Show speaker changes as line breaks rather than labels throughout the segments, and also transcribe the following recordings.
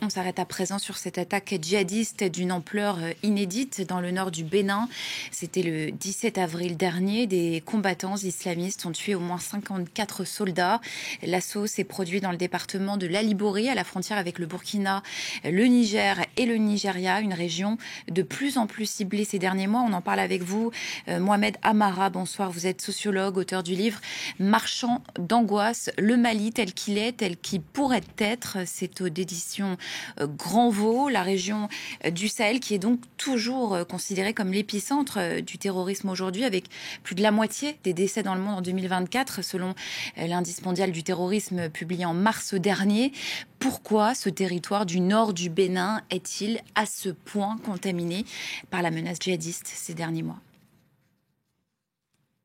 On s'arrête à présent sur cette attaque djihadiste d'une ampleur inédite dans le nord du Bénin. C'était le 17 avril dernier. Des combattants islamistes ont tué au moins 54 soldats. L'assaut s'est produit dans le département de l'Alibori, à la frontière avec le Burkina, le Niger et le Nigeria, une région de plus en plus ciblée ces derniers mois. On en parle avec vous. Mohamed Amara, bonsoir. Vous êtes sociologue, auteur du livre Marchand d'angoisse, le Mali tel qu'il est, tel qu'il pourrait être. C'est aux éditions Grand Vaux, la région du Sahel qui est donc toujours considérée comme l'épicentre du terrorisme aujourd'hui, avec plus de la moitié des décès dans le monde en 2024 selon l'indice mondial du terrorisme publié en mars dernier. Pourquoi ce territoire du nord du Bénin est-il à ce point contaminé par la menace djihadiste ces derniers mois ?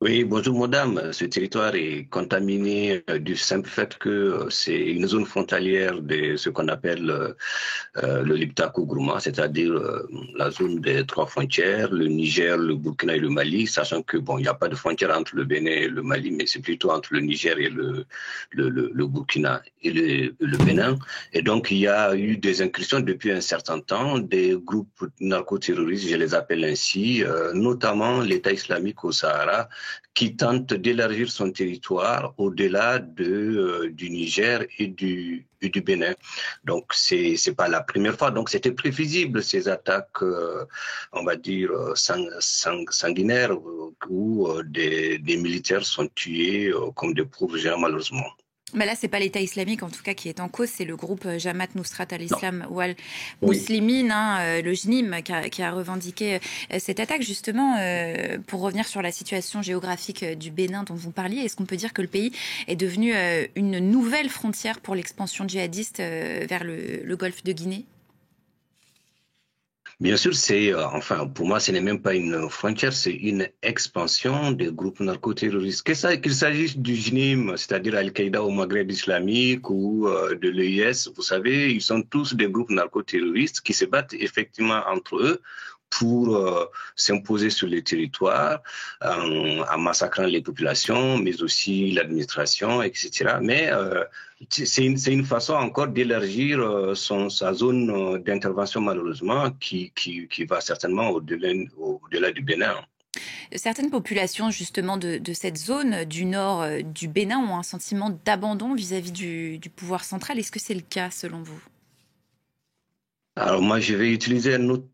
Oui, bonjour madame. Ce territoire est contaminé du simple fait que c'est une zone frontalière de ce qu'on appelle le Liptako-Gourma, c'est-à-dire la zone des trois frontières, le Niger, le Burkina et le Mali, sachant que bon, il n'y a pas de frontière entre le Bénin et le Mali, mais c'est plutôt entre le Niger et le Burkina et le Bénin. Et donc, il y a eu des incursions depuis un certain temps, des groupes narcoterroristes, je les appelle ainsi, notamment l'État islamique au Sahara, qui tente d'élargir son territoire au-delà du Niger et du Bénin. Donc, c'est pas la première fois. Donc, c'était prévisible, ces attaques, on va dire, sanguinaires, où des militaires sont tués comme des pauvres gens, malheureusement.
Mais là, c'est pas l'État islamique, en tout cas, qui est en cause, c'est le groupe Jamaat Nusrat
Non.
al-Islam ou
Oui.
al-Muslimin, le JNIM, qui a revendiqué cette attaque. Justement, pour revenir sur la situation géographique du Bénin dont vous parliez, est-ce qu'on peut dire que le pays est devenu une nouvelle frontière pour l'expansion djihadiste vers le golfe de Guinée ?
Bien sûr, enfin, pour moi, ce n'est même pas une frontière, c'est une expansion des groupes narcoterroristes. Qu'il s'agisse du JNIM, c'est-à-dire Al-Qaïda au Maghreb islamique ou de l'EIS, vous savez, ils sont tous des groupes narcoterroristes qui se battent effectivement entre eux pour s'imposer sur les territoires en massacrant les populations, mais aussi l'administration, etc. Mais c'est une façon encore d'élargir sa zone d'intervention, malheureusement, qui va certainement au-delà du Bénin.
Certaines populations, justement, de cette zone du nord du Bénin ont un sentiment d'abandon vis-à-vis du pouvoir central. Est-ce que c'est le cas, selon vous ?
Alors moi, je vais utiliser un autre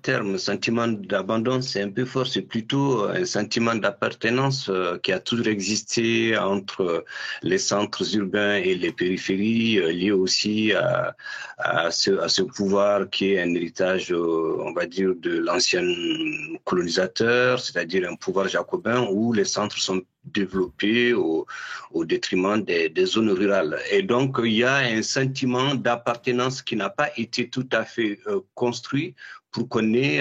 terme, sentiment d'abandon, c'est un peu fort, c'est plutôt un sentiment d'appartenance qui a toujours existé entre les centres urbains et les périphéries, lié aussi à ce pouvoir qui est un héritage, on va dire, de l'ancien colonisateur, c'est-à-dire un pouvoir jacobin où les centres sont développés au détriment des zones rurales. Et donc, il y a un sentiment d'appartenance qui n'a pas été tout à fait construit pour qu'on ait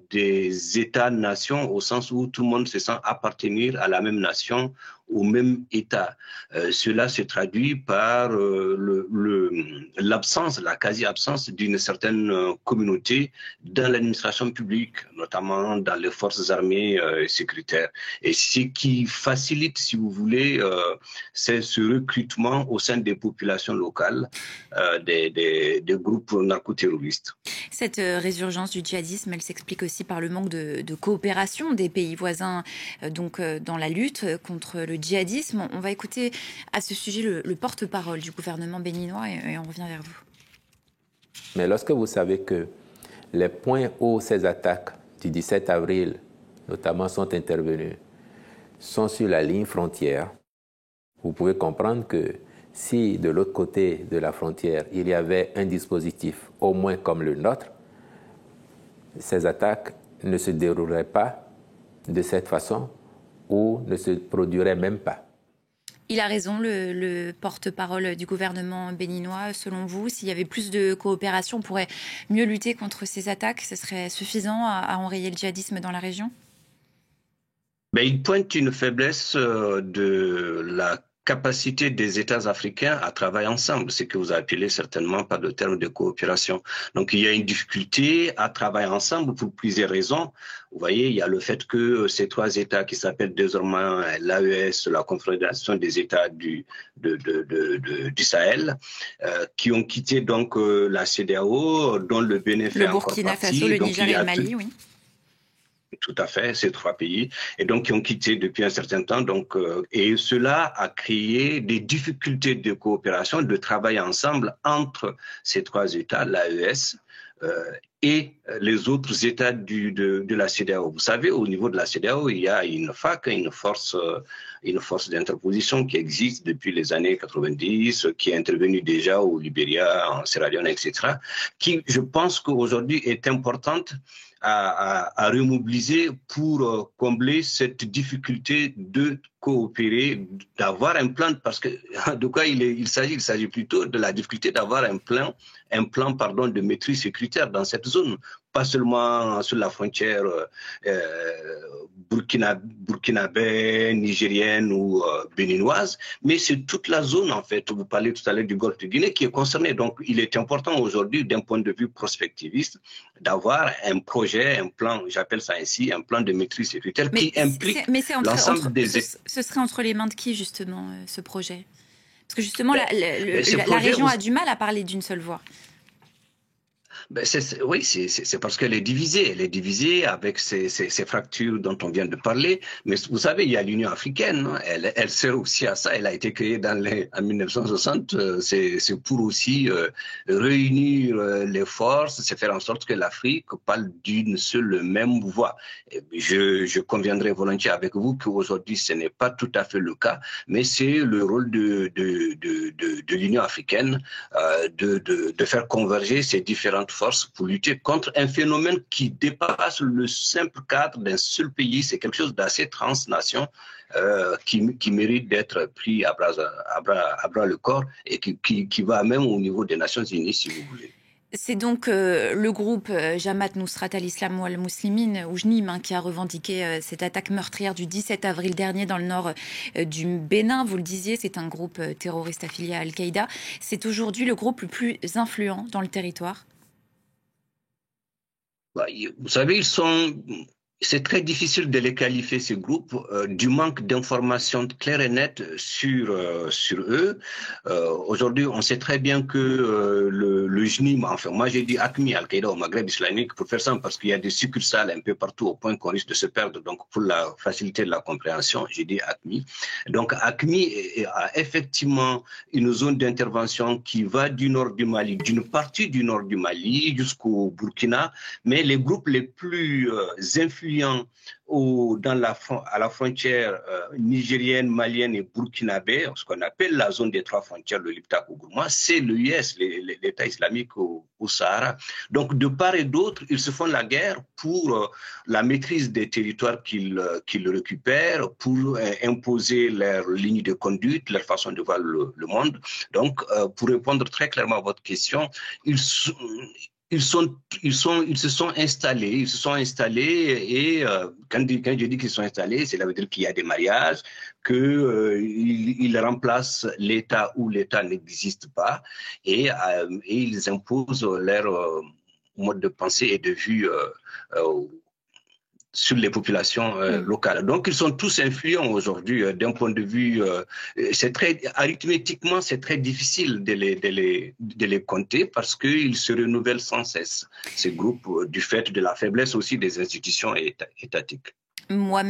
des États-nations au sens où tout le monde se sent appartenir à la même nation, au même État. Cela se traduit par l'absence, la quasi-absence d'une certaine communauté dans l'administration publique, notamment dans les forces armées et sécuritaires. Et ce qui facilite, si vous voulez, c'est ce recrutement au sein des populations locales des groupes narcoterroristes.
Cette résurgence du djihadisme, elle s'explique aussi par le manque de coopération des pays voisins dans la lutte contre le djihadisme. On va écouter à ce sujet le porte-parole du gouvernement béninois et on revient vers vous.
Mais lorsque vous savez que les points où ces attaques du 17 avril, notamment, sont intervenues, sont sur la ligne frontière, vous pouvez comprendre que si de l'autre côté de la frontière, il y avait un dispositif au moins comme le nôtre, ces attaques ne se dérouleraient pas de cette façon ou ne se produiraient même pas.
Il a raison, le porte-parole du gouvernement béninois. Selon vous, s'il y avait plus de coopération, on pourrait mieux lutter contre ces attaques. Ce serait suffisant à enrayer le djihadisme dans la région ?
Il pointe une faiblesse de la capacité des États africains à travailler ensemble, ce que vous appelez certainement par le terme de coopération. Donc, il y a une difficulté à travailler ensemble pour plusieurs raisons. Vous voyez, il y a le fait que ces trois États qui s'appellent désormais l'AES, la Confédération des États du Sahel, qui ont quitté donc la CEDEAO, dont le Bénin fait encore partie.
Le Burkina Faso, le Niger et le Mali, oui.
Tout à fait, ces trois pays, et donc qui ont quitté depuis un certain temps. Donc, et cela a créé des difficultés de coopération, de travail ensemble entre ces trois États, l'AES, et les autres États de la CEDEAO. Vous savez, au niveau de la CEDEAO, il y a une FAC, une force d'interposition qui existe depuis les années 90, qui est intervenue déjà au Libéria, en Sierra Leone, etc., qui, je pense qu'aujourd'hui, est importante à remobiliser pour combler cette difficulté de coopérer, d'avoir un plan, parce que de quoi il s'agit plutôt de la difficulté d'avoir un plan de maîtrise sécuritaire dans cette zone, pas seulement sur la frontière burkinabé, nigérienne ou béninoise, mais c'est toute la zone en fait. Vous parlez tout à l'heure du Golfe de Guinée qui est concerné. Donc il est important aujourd'hui d'un point de vue prospectiviste d'avoir un projet, un plan, j'appelle ça ainsi, un plan de maîtrise sécuritaire qui implique l'ensemble des...
Ce serait entre les mains de qui justement ce projet? Parce que justement la région a du mal à parler d'une seule voix.
Oui, c'est parce qu'elle est divisée. Elle est divisée avec ces fractures dont on vient de parler. Mais vous savez, il y a l'Union africaine. Hein. Elle sert aussi à ça. Elle a été créée en 1960. C'est pour aussi réunir les forces, c'est faire en sorte que l'Afrique parle d'une seule même voix. Et je conviendrai volontiers avec vous qu'aujourd'hui, ce n'est pas tout à fait le cas, mais c'est le rôle de l'Union africaine de faire converger ces différentes forces pour lutter contre un phénomène qui dépasse le simple cadre d'un seul pays. C'est quelque chose d'assez transnation qui mérite d'être pris à bras le corps et qui va même au niveau des Nations Unies, si vous voulez.
C'est donc le groupe Jamaat Nusrat al-Islam wal-Muslimin, ou JNIM, qui a revendiqué cette attaque meurtrière du 17 avril dernier dans le nord du Bénin. Vous le disiez, c'est un groupe terroriste affilié à Al-Qaïda. C'est aujourd'hui le groupe le plus influent dans le territoire.
Vous savez, c'est très difficile de les qualifier, ces groupes, du manque d'informations claires et nettes sur eux. Aujourd'hui, on sait très bien que le JNIM, enfin, moi j'ai dit AQMI, Al-Qaïda au Maghreb islamique, pour faire simple, parce qu'il y a des succursales un peu partout au point qu'on risque de se perdre. Donc, pour la facilité de la compréhension, j'ai dit AQMI. Donc, AQMI a effectivement une zone d'intervention qui va du nord du Mali, d'une partie du nord du Mali jusqu'au Burkina, mais les groupes les plus influents à la frontière nigérienne, malienne et burkinabé, ce qu'on appelle la zone des trois frontières, le Liptako-Gourma, c'est l'US, l'État islamique au Sahara. Donc, de part et d'autre, ils se font la guerre pour la maîtrise des territoires qu'ils récupèrent, pour imposer leur ligne de conduite, leur façon de voir le monde. Donc, pour répondre très clairement à votre question, ils se sont installés et quand je dis qu'ils sont installés, cela veut dire qu'il y a des mariages, qu'ils remplacent l'État où l'État n'existe pas et ils imposent leur mode de pensée et de vue sur les populations locales. Donc, ils sont tous influents aujourd'hui d'un point de vue... arithmétiquement, c'est très difficile de les compter parce qu'ils se renouvellent sans cesse, ces groupes, du fait de la faiblesse aussi des institutions étatiques.
Moi